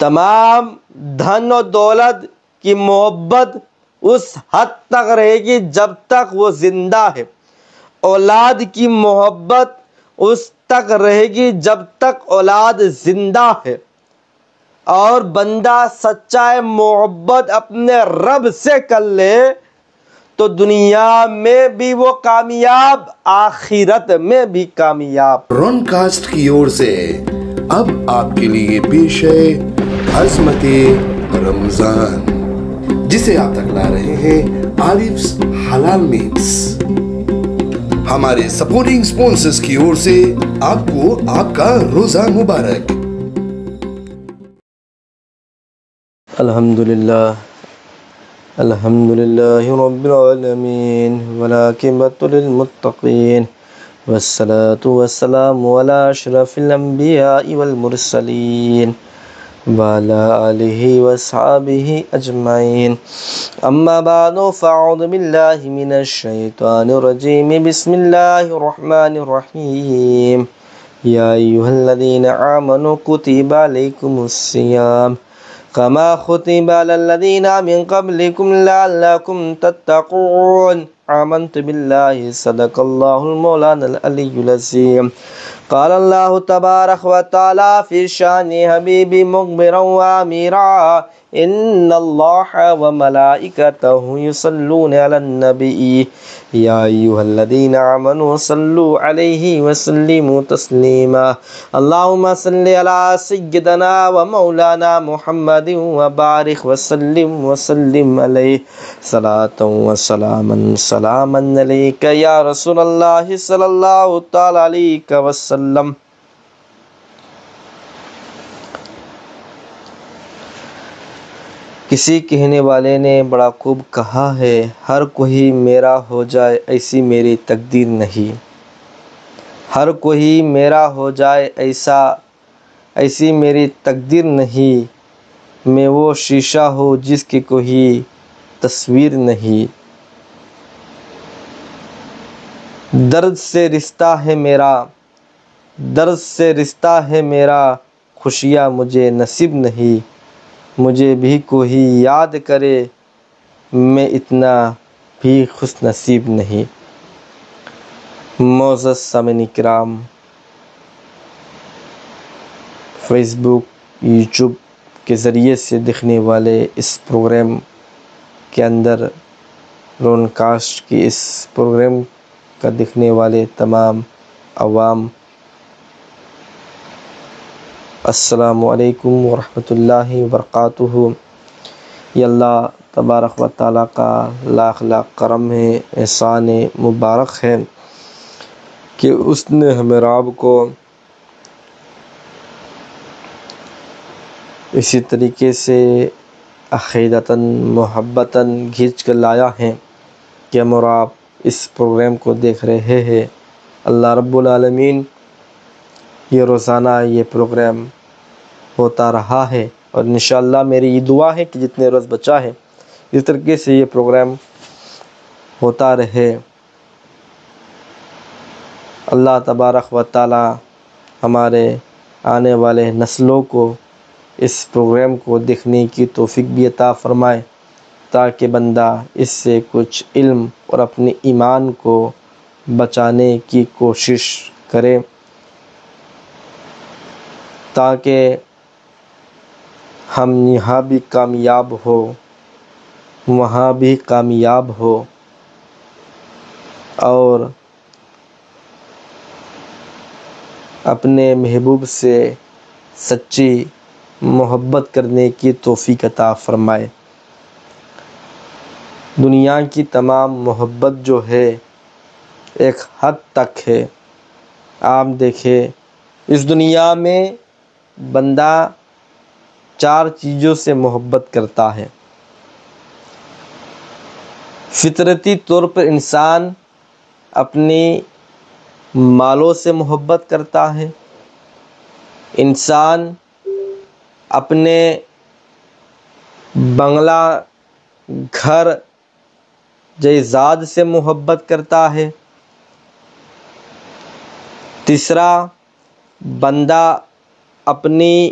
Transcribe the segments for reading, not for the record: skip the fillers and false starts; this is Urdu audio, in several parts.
تمام دھن و دولت کی محبت اس حد تک رہے گی جب تک وہ زندہ ہے، اولاد کی محبت اس تک رہے گی جب تک اولاد زندہ ہے، اور بندہ سچا محبت اپنے رب سے کر لے تو دنیا میں بھی وہ کامیاب، آخرت میں بھی کامیاب۔ رون کاسٹ کی اور سے اب آپ کے لیے پیش ہے عظمت رمضان، جسے آپ تک لا رہے ہیں عارف حلال میٹس۔ ہمارے سپورٹنگ سپونسرز کی اور سے آپ کو آپ کا روزہ مبارک۔ الحمدللہ رب العالمین والعاقبۃ للمتقین والصلاة والسلام علی اشرف الانبیاء والمرسلین وعلی آلہ واصحابہ اجمعین، اما بعد فاعوذ باللہ من الشیطان الرجیم، بسم اللہ الرحمن الرحیم، یا ایھا الذین آمنوا کتب علیکم الصیام کما کتب علی الذین من قبلکم لعلکم تتقون، آمنت باللہ، صدق اللہ المولانا العلی العظیم۔ قال اللہ تبارک و تعالی فی شان حبیبی مخبرا وآمرا، ان اللہ وملائکتہ یصلون علی النبی، یا ایھا الذین آمنوا صلوا علیہ وسلموا تسلیما، اللہم صل علی سیدنا و مولانا محمد وبارک وسلم علیہ صلاۃ و سلاما علیک یا رسول اللہ صلی اللہ تعالی علیہ وسلم۔ کسی کہنے والے نے بڑا خوب کہا ہے، ہر کوئی میرا ہو جائے ایسی میری تقدیر نہیں، ہر کوئی میرا ہو جائے ایسی میری تقدیر نہیں، میں وہ شیشہ ہوں جس کی کوئی تصویر نہیں، درد سے رشتہ ہے میرا، خوشیاں مجھے نصیب نہیں، مجھے بھی کوئی یاد کرے، میں اتنا بھی خوش نصیب نہیں۔ معزز سامعین کرام، فیس بک، یوٹیوب کے ذریعے سے دیکھنے والے اس پروگرام کے اندر، رون کاسٹ کی اس پروگرام کا دیکھنے والے تمام عوام، السلام علیکم ورحمۃ اللہ وبرکاتہ۔ یہ اللہ تبارک و تعالیٰ کا لاکھ لاکھ کرم ہے، احسان مبارک ہے کہ اس نے ہمیں رب کو اسی طریقے سے عقیدتاً محبتاً کھینچ کر لایا ہے کہ ہم اور آپ اس پروگرام کو دیکھ رہے ہیں۔ اللہ رب العالمین یہ روزانہ یہ پروگرام ہوتا رہا ہے، اور انشاءاللہ میری یہ دعا ہے کہ جتنے روز بچا ہے اس طریقے سے یہ پروگرام ہوتا رہے۔ اللہ تبارک و تعالی ہمارے آنے والے نسلوں کو اس پروگرام کو دیکھنے کی توفیق بھی عطا فرمائے، تاکہ بندہ اس سے کچھ علم اور اپنے ایمان کو بچانے کی کوشش کرے، تاکہ ہم یہاں بھی کامیاب ہو وہاں بھی کامیاب ہو، اور اپنے محبوب سے سچی محبت کرنے کی توفیق عطا فرمائے۔ دنیا کی تمام محبت جو ہے ایک حد تک ہے۔ آپ دیکھیں اس دنیا میں بندہ 4 چیزوں سے محبت کرتا ہے۔ فطرتی طور پر انسان اپنی مالوں سے محبت کرتا ہے، انسان اپنے بنگلہ، گھر، جائیداد سے محبت کرتا ہے۔ تیسرا، بندہ اپنی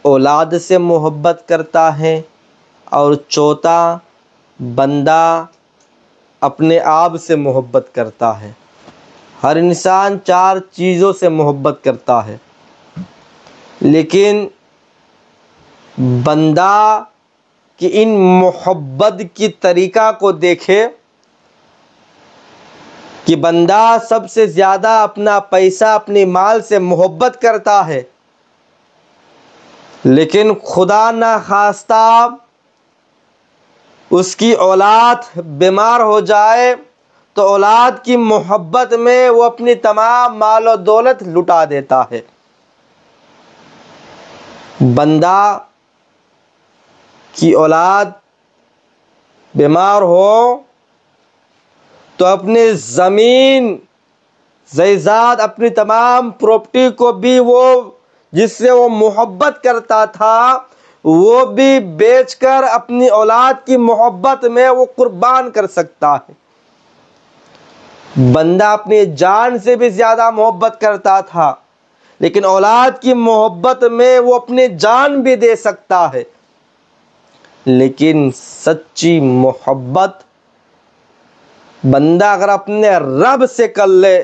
اولاد سے محبت کرتا ہے، اور چوتھا بندہ اپنے آپ سے محبت کرتا ہے۔ ہر انسان 4 چیزوں سے محبت کرتا ہے، لیکن بندہ کہ ان محبت کی طریقہ کو دیکھے کہ بندہ سب سے زیادہ اپنا پیسہ اپنی مال سے محبت کرتا ہے، لیکن خدا نخواستہ اس کی اولاد بیمار ہو جائے تو اولاد کی محبت میں وہ اپنی تمام مال و دولت لٹا دیتا ہے۔ بندہ کی اولاد بیمار ہو تو اپنی زمین جائیداد اپنی تمام پراپرٹی کو بھی وہ جس سے وہ محبت کرتا تھا وہ بھی بیچ کر اپنی اولاد کی محبت میں وہ قربان کر سکتا ہے۔ بندہ اپنی جان سے بھی زیادہ محبت کرتا تھا، لیکن اولاد کی محبت میں وہ اپنی جان بھی دے سکتا ہے، لیکن سچی محبت بندہ اگر اپنے رب سے کر لے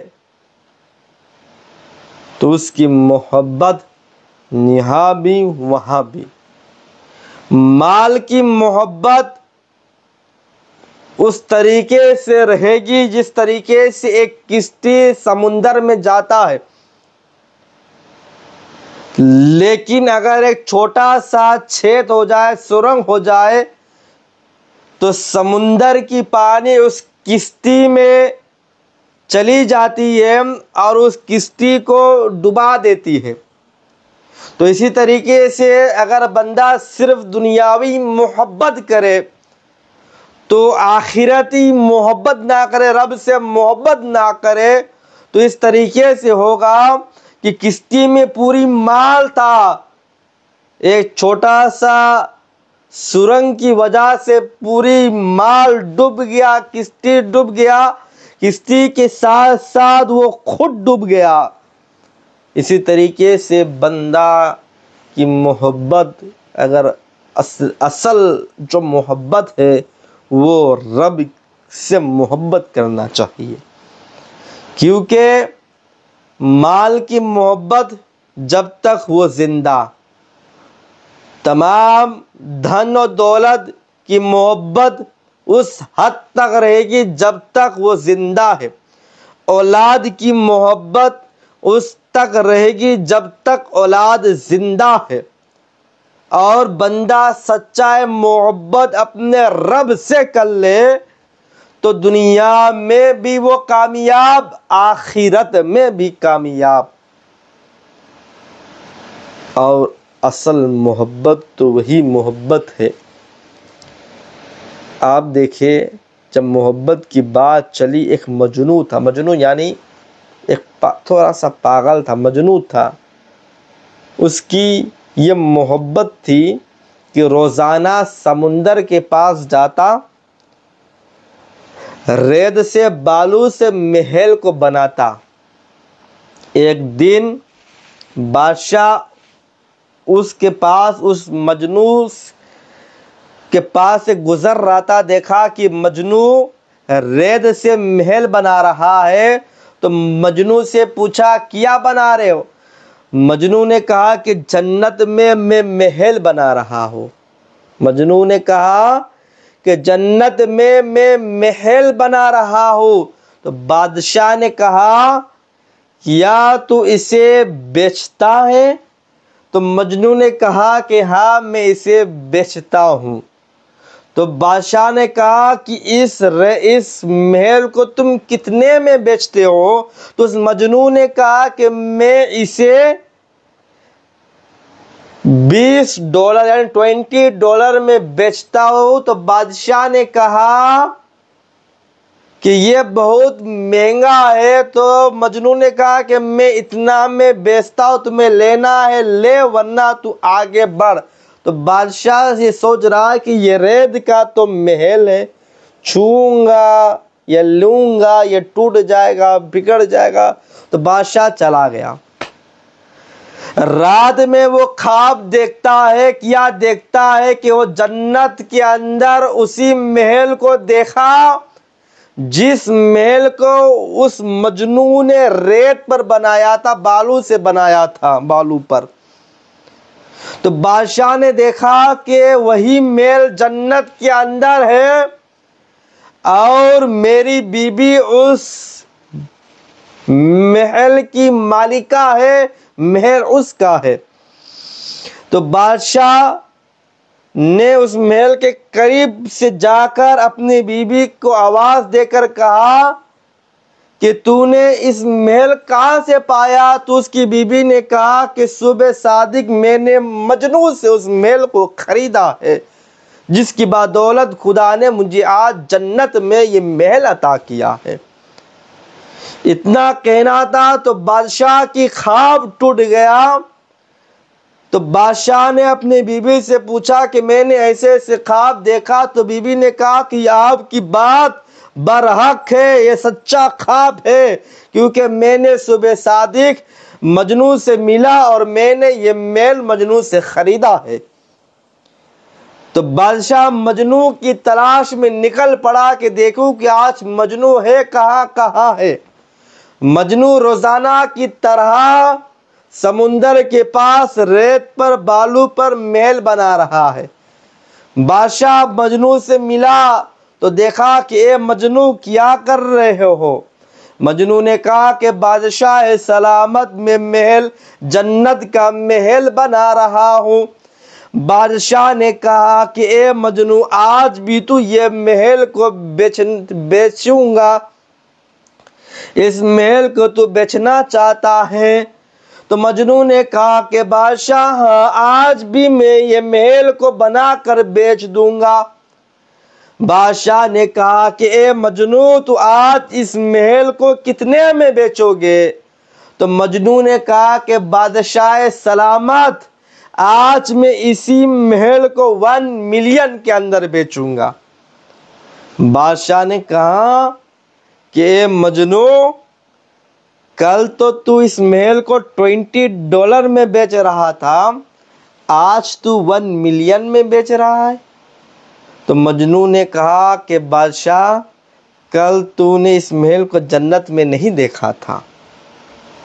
تو اس کی محبت یہاں بھی وہاں بھی۔ مال کی محبت اس طریقے سے رہے گی جس طریقے سے ایک کشتی سمندر میں جاتا ہے، لیکن اگر ایک چھوٹا سا چھید ہو جائے، سرنگ ہو جائے تو سمندر کی پانی اس کشتی میں چلی جاتی ہے اور اس کشتی کو ڈبا دیتی ہے۔ تو اسی طریقے سے اگر بندہ صرف دنیاوی محبت کرے تو آخرتی محبت نہ کرے، رب سے محبت نہ کرے، تو اس طریقے سے ہوگا کہ کشتی میں پوری مال تھا، ایک چھوٹا سا سرنگ کی وجہ سے پوری مال ڈوب گیا، کشتی ڈوب گیا، کشتی کے ساتھ ساتھ وہ خود ڈوب گیا۔ اسی طریقے سے بندہ کی محبت اگر اصل جو محبت ہے وہ رب سے محبت کرنا چاہیے، کیونکہ مال کی محبت جب تک وہ زندہ، تمام دھن و دولت کی محبت اس حد تک رہے گی جب تک وہ زندہ ہے، اولاد کی محبت اس تک رہے گی جب تک اولاد زندہ ہے، اور بندہ سچا محبت اپنے رب سے کر لے تو دنیا میں بھی وہ کامیاب، آخرت میں بھی کامیاب۔ اور اصل محبت تو وہی محبت ہے۔ آپ دیکھیں جب محبت کی بات چلی، ایک مجنوں تھا، مجنوں یعنی ایک تھوڑا سا پاگل تھا، مجنوں تھا، اس کی یہ محبت تھی کہ روزانہ سمندر کے پاس جاتا، ریت سے بالو سے محل کو بناتا۔ ایک دن بادشاہ اس کے پاس، اس مجنوں کے پاس سے گزر رہا تھا، دیکھا کہ مجنوں ریت سے محل بنا رہا ہے، تو مجنوں سے پوچھا کیا بنا رہے ہو؟ مجنوں نے کہا کہ جنت میں میں محل بنا رہا ہوں۔ مجنوں نے کہا کہ جنت میں میں محل بنا رہا ہوں، تو بادشاہ نے کہا کیا تو اسے بیچتا ہے؟ تو مجنوں نے کہا کہ ہاں میں اسے بیچتا ہوں۔ تو بادشاہ نے کہا کہ اس محل کو تم کتنے میں بیچتے ہو؟ تو اس مجنوں نے کہا کہ میں اسے $20 یعنی $20 میں بیچتا ہوں۔ تو بادشاہ نے کہا کہ یہ بہت مہنگا ہے، تو مجنوں نے کہا کہ میں اتنا میں بیچتا ہوں، تمہیں لینا ہے لے ورنہ تو آگے بڑھ۔ تو بادشاہ یہ سوچ رہا ہے کہ یہ ریت کا تو محل ہے، چھوؤں گا یا لوں گا یہ ٹوٹ جائے گا، بگڑ جائے گا، تو بادشاہ چلا گیا۔ رات میں وہ خواب دیکھتا ہے، کیا دیکھتا ہے کہ وہ جنت کے اندر اسی محل کو دیکھا جس محل کو اس مجنو نے ریت پر بنایا تھا، بالو سے بنایا تھا، بالو پر۔ تو بادشاہ نے دیکھا کہ وہی محل جنت کے اندر ہے اور میری بیوی اس محل کی مالکہ ہے، محل اس کا ہے۔ تو بادشاہ نے اس محل کے قریب سے جا کر اپنی بیوی کو آواز دے کر کہا کہ تو نے اس محل کہاں سے پایا؟ تو اس کی بیوی نے کہا کہ صبح صادق میں نے مجنو سے اس محل کو خریدا ہے، جس کی بدولت خدا نے مجھے آج جنت میں یہ محل عطا کیا ہے۔ اتنا کہنا تھا تو بادشاہ کی خواب ٹوٹ گیا۔ تو بادشاہ نے اپنی بیوی سے پوچھا کہ میں نے ایسے ایسے خواب دیکھا۔ تو بیوی نے کہا کہ یہ آپ کی بات برحق ہے، یہ سچا خواب ہے، کیونکہ میں نے صبح صادق مجنو سے ملا اور میں نے یہ محل مجنو سے خریدا ہے۔ تو بادشاہ مجنو کی تلاش میں نکل پڑا کہ دیکھوں کہ آج مجنو ہے کہاں ہے۔ مجنو روزانہ کی طرح سمندر کے پاس ریت پر بالو پر محل بنا رہا ہے۔ بادشاہ مجنو سے ملا تو دیکھا کہ اے مجنو کیا کر رہے ہو؟ مجنو نے کہا کہ بادشاہ سلامت میں محل جنت کا محل بنا رہا ہوں۔ بادشاہ نے کہا کہ اے مجنو آج بھی تو یہ محل کو بیچوں گا، اس محل کو تو بیچنا چاہتا ہے؟ تو مجنو نے کہا کہ بادشاہ ہاں آج بھی میں یہ محل کو بنا کر بیچ دوں گا۔ بادشاہ نے کہا کہ اے مجنو تو آج اس محل کو کتنے میں بیچو گے؟ تو مجنو نے کہا کہ بادشاہ سلامت آج میں اسی محل کو 1 ملین کے اندر بیچوں گا۔ بادشاہ نے کہا کہ اے مجنو کل تو اس محل کو $20 میں بیچ رہا تھا، آج تو 1 ملین میں بیچ رہا ہے۔ تو مجنو نے کہا کہ بادشاہ کل تو نے اس محل کو جنت میں نہیں دیکھا تھا،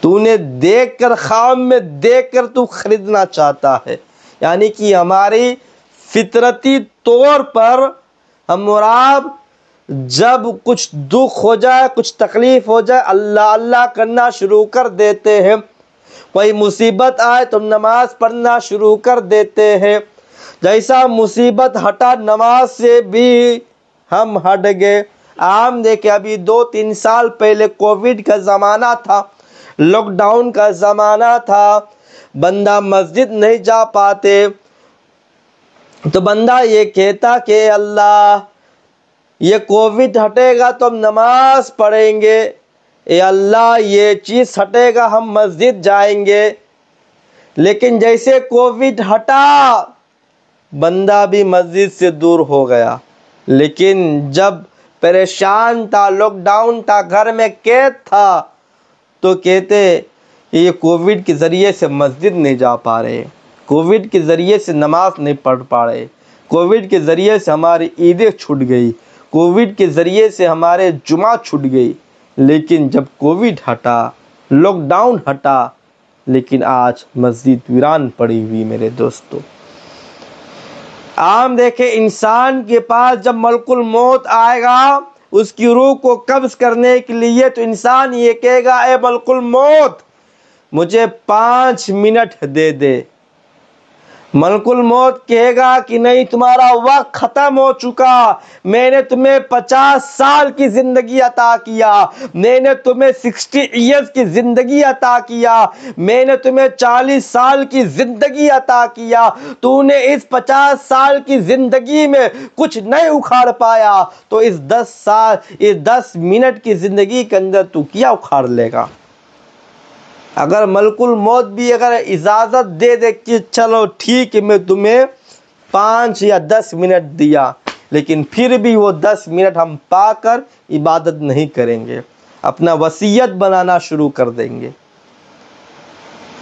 تو نے دیکھ کر خواب میں دیکھ کر تو خریدنا چاہتا ہے۔ یعنی کہ ہماری فطرتی طور پر ہم اور آپ جب کچھ دکھ ہو جائے، کچھ تکلیف ہو جائے، اللہ اللہ کرنا شروع کر دیتے ہیں۔ کوئی مصیبت آئے تو نماز پڑھنا شروع کر دیتے ہیں۔ جیسا مصیبت ہٹا نماز سے بھی ہم ہٹ گئے۔ عام دیکھیں ابھی 2-3 سال پہلے کووڈ کا زمانہ تھا، لاک ڈاؤن کا زمانہ تھا، بندہ مسجد نہیں جا پاتے تو بندہ یہ کہتا کہ اللہ یہ کووڈ ہٹے گا تو ہم نماز پڑھیں گے، اے اللہ یہ چیز ہٹے گا ہم مسجد جائیں گے۔ لیکن جیسے کووڈ ہٹا بندہ بھی مسجد سے دور ہو گیا۔ لیکن جب پریشان تھا، لاک ڈاؤن تھا، گھر میں قید تھا تو کہتے یہ کووڈ کے ذریعے سے مسجد نہیں جا پا رہے، کووڈ کے ذریعے سے نماز نہیں پڑھ پا رہے، کووڈ کے ذریعے سے ہماری عیدیں چھوٹ گئی، کووڈ کے ذریعے سے ہمارے جمعہ چھوٹ گئی۔ لیکن جب کووڈ ہٹا، لاک ڈاؤن ہٹا، لیکن آج مسجد ویران پڑی ہوئی میرے دوستو۔ عام دیکھیں انسان کے پاس جب ملک الموت آئے گا اس کی روح کو قبض کرنے کے لیے تو انسان یہ کہے گا اے ملک الموت مجھے 5 منٹ دے دے۔ ملک الموت کہے گا کہ نہیں تمہارا وقت ختم ہو چکا، میں نے تمہیں 50 سال کی زندگی عطا کیا، میں نے تمہیں 60 ایئرز کی زندگی عطا کیا، میں نے تمہیں 40 سال کی زندگی عطا کیا، تو نے اس 50 سال کی زندگی میں کچھ نہیں اکھاڑ پایا تو اس 10 منٹ کی زندگی کے اندر تو کیا اکھاڑ لے گا؟ اگر ملک الموت بھی اگر اجازت دے دے کہ چلو ٹھیک ہے میں تمہیں 5 یا 10 منٹ دیا، لیکن پھر بھی وہ 10 منٹ ہم پا کر عبادت نہیں کریں گے، اپنا وصیت بنانا شروع کر دیں گے۔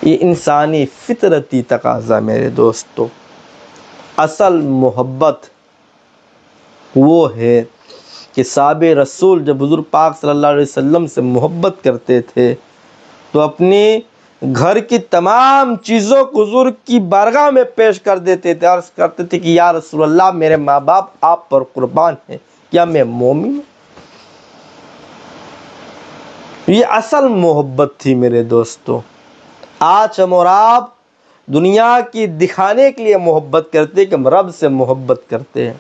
یہ انسانی فطرتی تقاضا میرے دوستو۔ اصل محبت وہ ہے کہ صحابہ رسول جب حضور پاک صلی اللہ علیہ وسلم سے محبت کرتے تھے تو اپنی گھر کی تمام چیزوں کو حضور کی بارگاہ میں پیش کر دیتے تھے، عرض کرتے تھے کہ یا رسول اللہ میرے ماں باپ آپ پر قربان ہیں، کیا میں مومن ہوں؟ یہ اصل محبت تھی میرے دوستو۔ آج ہم اور آپ دنیا کی دکھانے کے لیے محبت کرتے کہ ہم رب سے محبت کرتے ہیں۔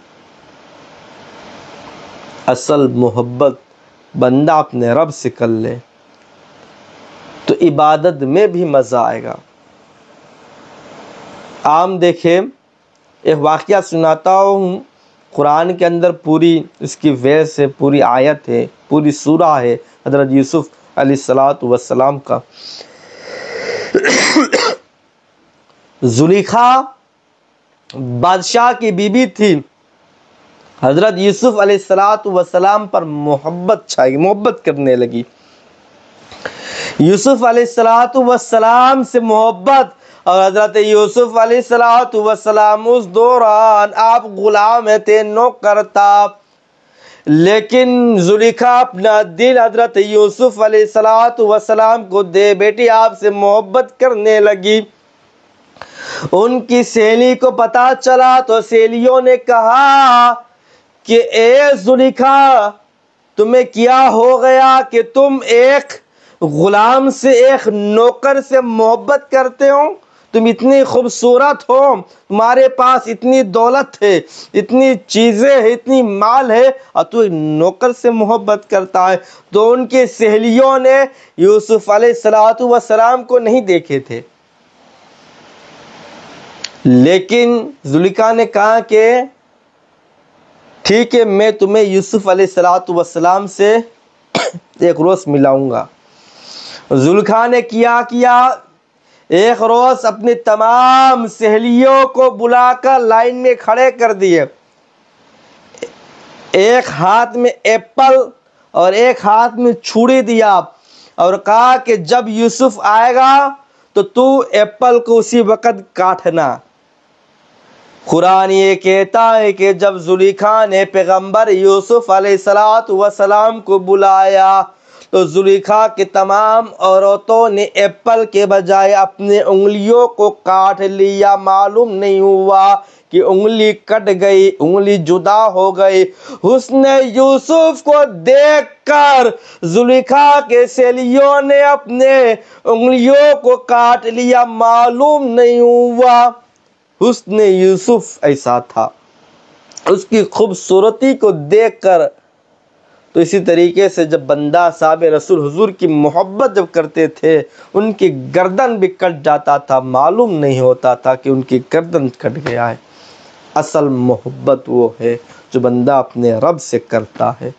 اصل محبت بندہ اپنے رب سے کر لے تو عبادت میں بھی مزہ آئے گا۔ عام دیکھیں، ایک واقعہ سناتا ہوں، قرآن کے اندر پوری اس کی ویس ہے، پوری آیت ہے، پوری سورہ ہے حضرت یوسف علیہ السلام کا۔ زلیخا بادشاہ کی بیوی تھی، حضرت یوسف علیہ السلام پر محبت چھائی، محبت کرنے لگی۔ یوسف علیہ السلام سے محبت، اور حضرت یوسف علیہ السلام اس دوران آپ غلام تھے، نوکر تھا، لیکن زلیخا اپنا دل حضرت یوسف علیہ السلام کو دے بیٹی آپ سے محبت کرنے لگی۔ ان کی سہیلی کو پتا چلا تو سہیلیوں نے کہا کہ اے زلیخا تمہیں کیا ہو گیا کہ تم ایک غلام سے، ایک نوکر سے محبت کرتے ہو؟ تم اتنی خوبصورت ہو، تمہارے پاس اتنی دولت ہے، اتنی چیزیں ہیں، اتنی مال ہے، اور تو ایک نوکر سے محبت کرتا ہے۔ تو ان کی سہیلیوں نے یوسف علیہ السلام کو نہیں دیکھے تھے، لیکن زلیخا نے کہا کہ ٹھیک ہے میں تمہیں یوسف علیہ السلام سے ایک روز ملاؤں گا۔ زلیخا نے کیا ایک روز اپنی تمام سہیلیوں کو بلا کر لائن میں کھڑے کر دیے، ایک ہاتھ میں ایپل اور ایک ہاتھ میں چھری دیا، اور کہا کہ جب یوسف آئے گا تو ایپل کو اسی وقت کاٹنا۔ قرآن یہ کہتا ہے کہ جب زلیخا نے پیغمبر یوسف علیہ السلام کو بلایا تو زلیخا کے تمام عورتوں نے ایپل کے بجائے اپنے انگلیوں کو کاٹ لیا، معلوم نہیں ہوا کہ انگلی کٹ گئی، انگلی جدا ہو گئی۔ حسن یوسف کو دیکھ کر زلیخا کے سہیلیوں نے اپنے انگلیوں کو کاٹ لیا، معلوم نہیں ہوا۔ حسن یوسف ایسا تھا، اس کی خوبصورتی کو دیکھ کر۔ تو اسی طریقے سے جب بندہ صحابہ رسول حضور کی محبت جب کرتے تھے، ان کی گردن بھی کٹ جاتا تھا، معلوم نہیں ہوتا تھا کہ ان کی گردن کٹ گیا ہے۔ اصل محبت وہ ہے جو بندہ اپنے رب سے کرتا ہے۔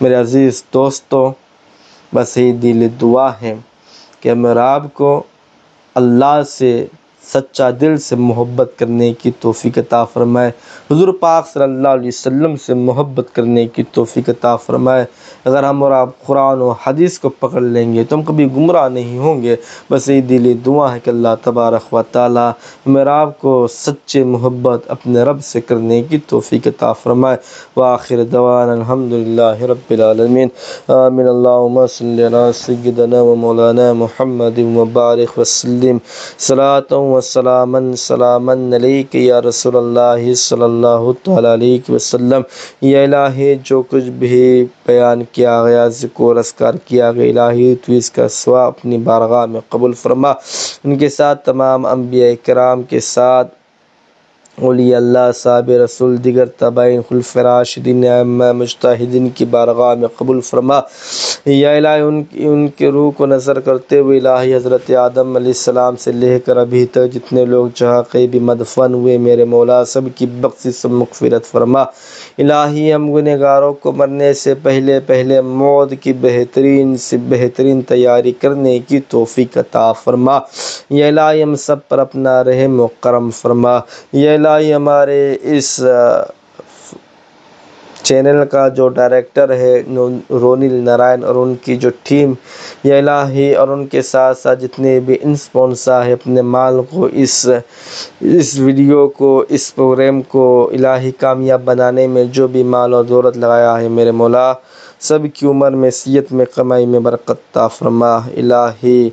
میرے عزیز دوستو، بس یہی دل دعا ہے کہ میرے آپ کو اللہ سے سچا دل سے محبت کرنے کی توفیق عطا فرمائے، حضور پاک صلی اللہ علیہ وسلم سے محبت کرنے کی توفیق عطا فرمائے۔ اگر ہم اور آپ قرآن و حدیث کو پکڑ لیں گے تو ہم کبھی گمراہ نہیں ہوں گے۔ بس یہ دلی دعا ہے کہ اللہ تبارک و تعالی میرا آپ کو سچے محبت اپنے رب سے کرنے کی توفیق عطا فرمائے۔ وآخر دعوانا الحمدللہ رب العالمین، آمین۔ اللہم صلی علی سیدنا و مولانا محمد وبارک وسلم، صلاۃ و سلاما علیک یا رسول اللہ صلی اللہ تعالی علیہ وسلم۔ یا الہی جو کچھ بھی بیان کیا گیا، ذکر و اذکار کیا گیا، الہی تو اس کا ثواب اپنی بارگاہ میں قبول فرما۔ ان کے ساتھ تمام انبیاء کرام کے ساتھ اولیاء اللہ، صحابہ رسول، دیگر تابعین، خلفائے راشدین، ائمہ مجتہدین کی بارگاہ میں قبول فرما۔ یا الہی ان کے روح کو نظر کرتے ہوئے الہی حضرت آدم علیہ السلام سے لے کر ابھی تک جتنے لوگ جہاں کہیں بھی مدفن ہوئے، میرے مولا سب کی بخشش و مغفرت فرما۔ الہی ہم گنہگاروں کو مرنے سے پہلے موت کی بہترین سے بہترین تیاری کرنے کی توفیق عطا فرما۔ یا الہی ہم سب پر اپنا رحم و کرم فرما۔ یا الہی ہمارے اس چینل کا جو ڈائریکٹر ہے رونل نارائن اور ان کی جو ٹیم، یا الہی، اور ان کے ساتھ ساتھ جتنے بھی اسپانسر ہے اپنے مال کو اس ویڈیو کو، اس پروگرام کو الہی کامیاب بنانے میں جو بھی مال اور دولت لگایا ہے، میرے مولا سب کی عمر میں، صحت میں، کمائی میں برکت عطا فرما۔ الہی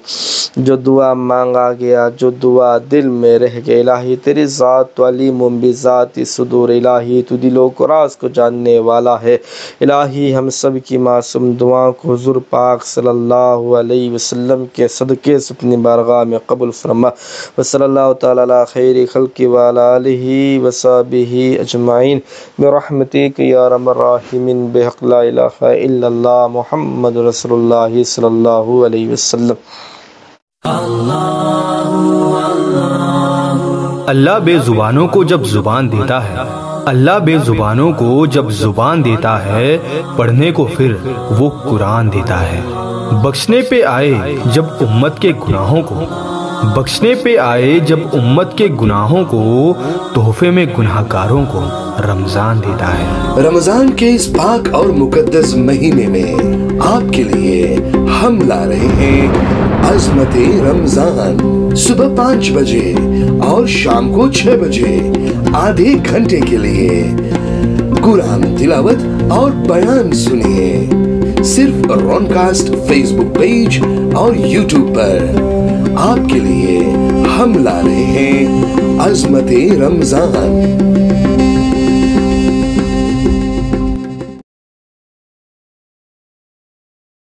جو دعا مانگا گیا، جو دعا دل میں رہ گیا، الہی تیری ذات تو علیم بذات صدور، الہی تو دلوں کو راز کو جاننے والا ہے۔ الہی ہم سب کی معصوم دعاؤں کو حضور پاک صلی اللہ علیہ وسلم کے صدقے سے اپنی بارگاہ میں قبول فرما۔ وصلی اللہ تعالی علی خیر خلق وعلی آلہ وصحبہ اجمعین برحمتک یا ارحم الراحمین بحق لا الہ الا اللہ محمد رسول اللہ صلی اللہ علیہ وسلم۔ اللہ بے زبانوں کو جب زبان دیتا ہے، اللہ بے زبانوں کو جب زبان دیتا ہے، پڑھنے کو پھر وہ قرآن دیتا ہے۔ بخشنے پہ آئے جب امت کے گناہوں کو، بخشنے پہ آئے جب امت کے گناہوں کو، تحفے میں گناہ گاروں کو رمضان دیتا ہے۔ رمضان کے اس پاک اور مقدس مہینے میں آپ کے لیے ہم لا رہے ہیں عظمت رمضان۔ صبح 5 بجے اور شام کو 6 بجے آدھے گھنٹے کے لیے قرآن تلاوت اور بیان سنیے، صرف رون کاسٹ فیس بک پیج اور یوٹیوب پر۔ آپ کے لیے ہم لا رہے ہیں عظمت رمضان۔